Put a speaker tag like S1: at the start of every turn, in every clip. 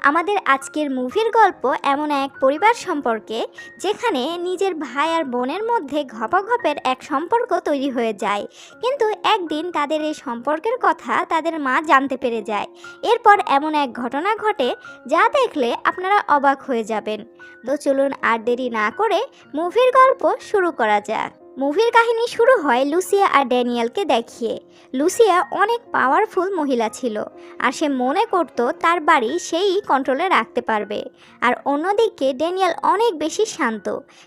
S1: আমাদের আজকের মুভির গল্প এমন এক পরিবার সম্পর্কে যেখানে নিজের ভাই আর বোনের মধ্যে ঘপাঘপের এক সম্পর্ক তৈরি হয়ে যায়, কিন্তু একদিন তাদের এই সম্পর্কের কথা তাদের মা জানতে পেরে যায়। এরপর এমন এক ঘটনা ঘটে যা দেখলে আপনারা অবাক হয়ে যাবেন। তো চলুন আর দেরি না করে মুভির গল্প শুরু করা যাক। মুভির কাহিনী শুরু হয় লুসিয়া আর ড্যানিয়েলকে দেখিয়ে। লুসিয়া অনেক পাওয়ারফুল মহিলা ছিল আর সে মনে করত তার বাড়ি সেই কন্ট্রোলে রাখতে পারবে। আর অন্যদিকে ড্যানিয়েল অনেক বেশি শান্ত,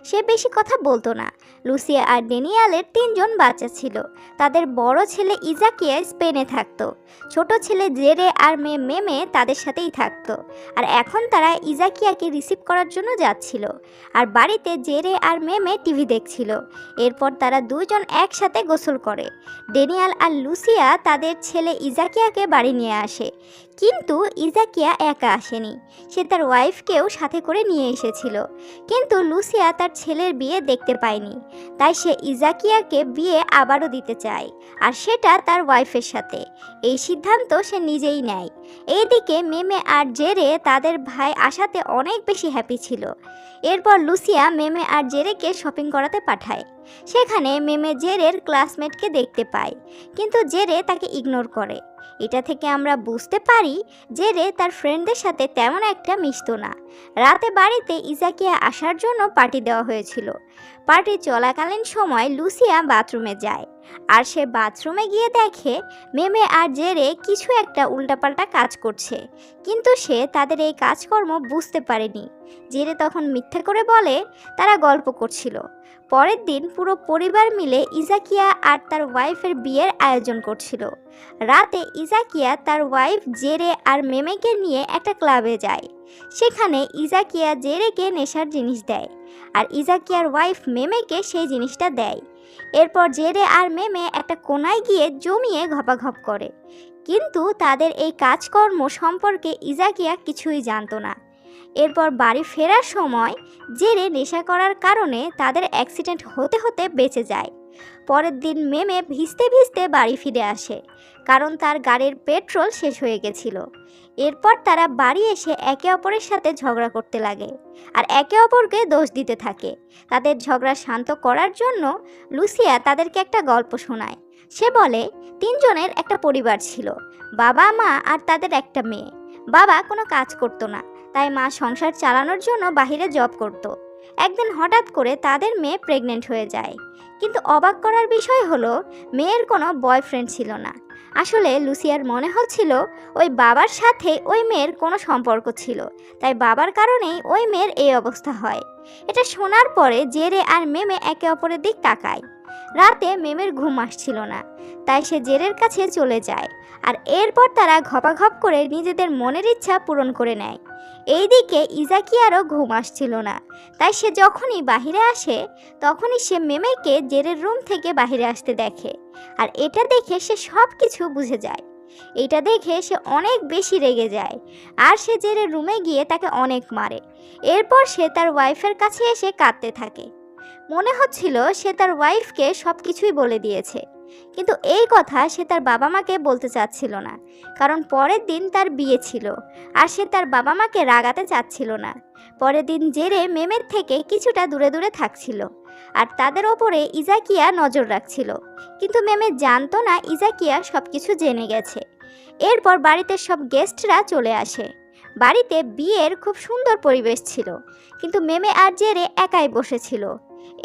S1: সে বেশি কথা বলতো না। লুসিয়া আর ড্যানিয়েলের 3জন বাচ্চা ছিল। তাদের বড় ছেলে ইজাকিয়া স্পেনে থাকতো, ছোট ছেলে জেরে আর মেয়ে মেমে তাদের সাথেই থাকতো। আর এখন তারা ইজাকিয়াকে রিসিভ করার জন্য যাচ্ছিল, আর বাড়িতে জেরে আর মেমে টিভি দেখছিল। এরপর তারা দুজন একসাথে গোসল করে। ড্যানিয়েল আর লুসিয়া তাদের ছেলে ইজাকিয়াকে বাড়ি নিয়ে আসে, কিন্তু ইজাকিয়া একা আসেনি, সে তার ওয়াইফকেও সাথে করে নিয়ে এসেছিল। কিন্তু লুসিয়া তার ছেলের বিয়ে দেখতে পায়নি, তাই সে ইজাকিয়াকে বিয়ে আবারও দিতে চায়, আর সেটা তার ওয়াইফের সাথে। এই সিদ্ধান্ত সে নিজেই নেয়। এইদিকে মেমে আর জেরে তাদের ভাই আসাতে অনেক বেশি হ্যাপি ছিল। এরপর লুসিয়া মেমে আর জেরেকে শপিং করাতে পাঠায়। সেখানে মেমে জেরের ক্লাসমেটকে দেখতে পায়, কিন্তু জেরে তাকে ইগনোর করে। এটা থেকে আমরা বুঝতে পারি জেরে তার ফ্রেন্ডদের সাথে তেমন একটা মিশতো না। রাতে বাড়িতে ইজাকিয়া আসার জন্য পার্টি দেওয়া হয়েছিল। পার্টি চলাকালীন সময় লুসিয়া বাথরুমে যায়, আর সে বাথরুমে গিয়ে দেখে মেমে আর জেরে কিছু একটা উল্টাপাল্টা কাজ করছে, কিন্তু সে তাদের এই কাজকর্ম বুঝতে পারেনি। জেরে তখন মিথ্যা করে বলে তারা গল্প করছিল। পরের দিন পুরো পরিবার মিলে ইজাকিয়া আর তার ওয়াইফের বিয়ের আয়োজন করছিল। রাতে ইজাকিয়া তার ওয়াইফ জেরে আর মেমেকে নিয়ে একটা ক্লাবে যায়। সেখানে ইজাকিয়া জেরেকে নেশার জিনিস দেয়, আর ইজাকিয়ার ওয়াইফ মেমেকে সেই জিনিসটা দেয়। এরপর জেরে আর মেমে একটা কোনায় গিয়ে জমিয়ে ঘপাঘপ করে, কিন্তু তাদের এই কাজকর্ম সম্পর্কে ইজাকিয়া কিছুই জানতো না। এরপর বাড়ি ফেরার সময় জেরে নেশা করার কারণে তাদের অ্যাক্সিডেন্ট হতে হতে বেঁচে যায়। পরের দিন মেমে ভিজতে ভিজতে বাড়ি ফিরে আসে, কারণ তার গাড়ির পেট্রোল শেষ হয়ে গেছিল। এরপর তারা বাড়ি এসে একে অপরের সাথে ঝগড়া করতে লাগে, আর একে অপরকে দোষ দিতে থাকে। তাদের ঝগড়া শান্ত করার জন্য লুসিয়া তাদেরকে একটা গল্প শোনায়। সে বলে 3জনের একটা পরিবার ছিল, বাবা মা আর তাদের একটা মেয়ে। বাবা কোনো কাজ করতো না, তাই মা সংসার চালানোর জন্য বাইরে জব করত। একদিন হঠাৎ করে তাদের মেয়ে প্রেগনেন্ট হয়ে যায়, কিন্তু অবাক করার বিষয় হলো মেয়ের কোনো বয়ফ্রেন্ড ছিল না। আসলে লুসিয়ার মনে হচ্ছিল ওই বাবার সাথে ওই মেয়ের কোনো সম্পর্ক ছিল, তাই বাবার কারণেই ওই মেয়ের এই অবস্থা হয়। এটা শোনার পরে জেরে আর মেমে একে অপরের দিক তাকায়। রাতে মেমের ঘুম আসছিল না, তাই সে জেরের কাছে চলে যায়, আর এরপর তারা ঘপাঘপ করে নিজেদের মনের ইচ্ছা পূরণ করে নেয়। এইদিকে ইজাকিয়ারও ঘুম আসছিল না, তাই সে যখনই বাহিরে আসে তখনই সে মেমেকে জেরের রুম থেকে বাহিরে আসতে দেখে, আর এটা দেখে সে সব কিছু বুঝে যায়। এটা দেখে সে অনেক বেশি রেগে যায়, আর সে জেরের রুমে গিয়ে তাকে অনেক মারে। এরপর সে তার ওয়াইফের কাছে এসে কাঁদতে থাকে। মনে হচ্ছিল সে তার ওয়াইফকে সব কিছুই বলে দিয়েছে, কিন্তু এই কথা সে তার বাবা মাকে বলতে চাচ্ছিল না, কারণ পরের দিন তার বিয়ে ছিল, আর সে তার বাবা মাকে রাগাতে চাচ্ছিল না। পরের দিন জেরে মেমের থেকে কিছুটা দূরে দূরে থাকছিল, আর তাদের ওপরে ইজাকিয়া নজর রাখছিল, কিন্তু মেমে জানতো না ইজাকিয়া সব কিছু জেনে গেছে। এরপর বাড়িতে সব গেস্টরা চলে আসে। বাড়িতে বিয়ের খুব সুন্দর পরিবেশ ছিল, কিন্তু মেমে আর জেরে একাই বসেছিল।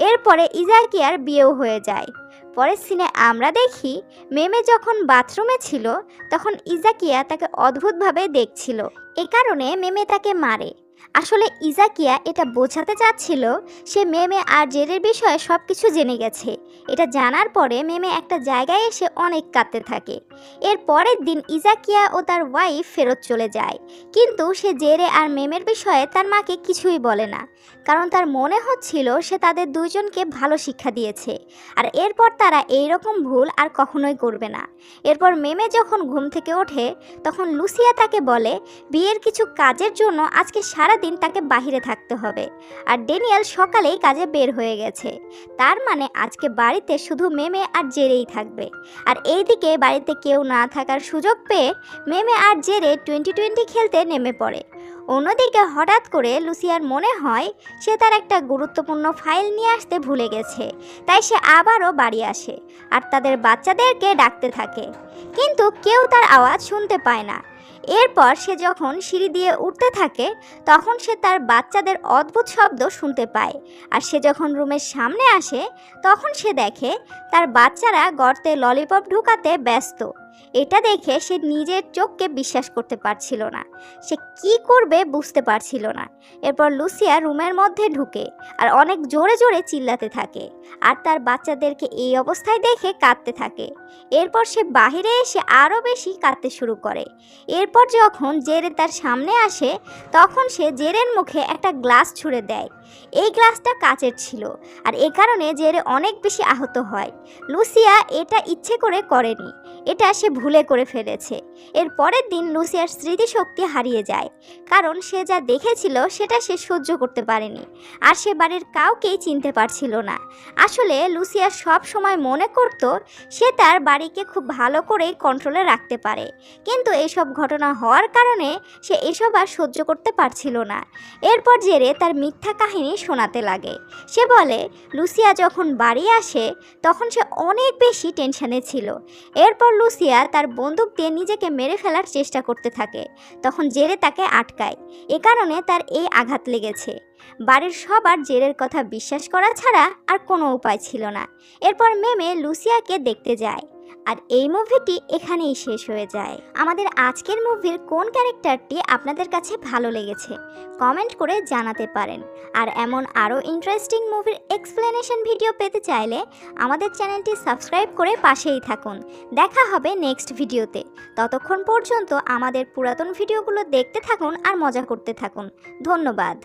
S1: এরপরে ইজাকিয়ার বিয়েও হয়ে যায়। পরের সিনে আমরা দেখি মেমে যখন বাথরুমে ছিল তখন ইজাকিয়া তাকে অদ্ভুতভাবে দেখছিল, এ কারণে মেমে তাকে মারে। আসলে ইজাকিয়া এটা বোঝাতে চাচ্ছিল সে মেমে আর জেরের বিষয়ে সব কিছু জেনে গেছে। এটা জানার পরে মেমে একটা জায়গায় এসে অনেক কাঁদতে থাকে। এর পরের দিন ইজাকিয়া ও তার ওয়াইফ ফেরত চলে যায়, কিন্তু সে জেরে আর মেমের বিষয়ে তার মাকে কিছুই বলে না, কারণ তার মনে হচ্ছিল সে তাদের দুইজনকে ভালো শিক্ষা দিয়েছে, আর এরপর তারা এইরকম ভুল আর কখনোই করবে না। এরপর মেমে যখন ঘুম থেকে ওঠে তখন লুসিয়া তাকে বলে বিয়ের কিছু কাজের জন্য আজকে সারা সারাদিন তাকে বাহিরে থাকতে হবে। আর ড্যানিয়েল সকালেই কাজে বের হয়ে গেছে। তার মানে আজকে বাড়িতে শুধু মেমে আর জেরেই থাকবে। আর এইদিকে বাড়িতে কেউ না থাকার সুযোগ পেয়ে মেমে আর জেরে 2020 খেলতে নেমে পড়ে। অন্যদিকে হঠাৎ করে লুসিয়ার মনে হয় সে তার একটা গুরুত্বপূর্ণ ফাইল নিয়ে আসতে ভুলে গেছে। তাই সে আবারও বাড়ি আসে আর তাদের বাচ্চাদেরকে ডাকতে থাকে, কিন্তু কেউ তার আওয়াজ শুনতে পায় না। এরপর সে যখন সিঁড়ি দিয়ে উঠতে থাকে তখন সে তার বাচ্চাদের অদ্ভুত শব্দ শুনতে পায়। আর সে যখন রুমের সামনে আসে তখন সে দেখে তার বাচ্চারা গর্তে ললিপপ ঢুকাতে ব্যস্ত। এটা দেখে সে নিজের চোখকে বিশ্বাস করতে পারছিল না। সে কি করবে বুঝতে পারছিল না। এরপর লুসিয়া রুমের মধ্যে ঢুকে আর অনেক জোরে জোরে চিল্লাতে থাকে আর তার বাচ্চাদেরকে এই অবস্থায় দেখে কাঁদতে থাকে। এরপর সে বাহিরে এসে আরও বেশি কাঁদতে শুরু করে। এরপর যখন জেরে তার সামনে আসে তখন সে জেরের মুখে একটা গ্লাস ছুঁড়ে দেয়। এই গ্লাসটা কাচের ছিল আর এ কারণে জেরে অনেক বেশি আহত হয়। লুসিয়া এটা ইচ্ছে করে করেনি, এটা সে ভুলে করে ফেলেছে। এর পরের দিন লুসিয়ার স্মৃতিশক্তি হারিয়ে যায়, কারণ সে যা দেখেছিল সেটা সে সহ্য করতে পারেনি আর সে বাড়ির কাউকেই চিনতে পারছিল না। আসলে লুসিয়া সব সময় মনে করত সে তার বাড়িকে খুব ভালো করেই কন্ট্রোলে রাখতে পারে, কিন্তু এসব ঘটনা হওয়ার কারণে সে এসব আর সহ্য করতে পারছিল না। এরপর জেরে তার মিথ্যা কাহিনী শোনাতে লাগে। সে বলে লুসিয়া যখন বাড়ি আসে তখন সে অনেক বেশি টেনশনে ছিল। এরপর লুসিয়া তার বন্দুক দিয়ে নিজেকে মেরে ফেলার চেষ্টা করতে থাকে, তখন জেরে তাকে আটকায়। এ কারণে তার এই আঘাত লেগেছে। বাড়ির সবার জেরের কথা বিশ্বাস করা ছাড়া আর কোনো উপায় ছিল না। এরপর মেমে লুসিয়াকে দেখতে যায় আর এই মুভিটি এখানেই শেষ হয়ে যায়। আমাদের আজকের মুভির কোন ক্যারেক্টারটি আপনাদের কাছে ভালো লেগেছে কমেন্ট করে জানাতে পারেন। আর এমন আরও ইন্টারেস্টিং মুভির এক্সপ্লেনেশন ভিডিও পেতে চাইলে আমাদের চ্যানেলটি সাবস্ক্রাইব করে পাশেই থাকুন। দেখা হবে নেক্সট ভিডিওতে। ততক্ষণ পর্যন্ত আমাদের পুরাতন ভিডিওগুলো দেখতে থাকুন আর মজা করতে থাকুন। ধন্যবাদ।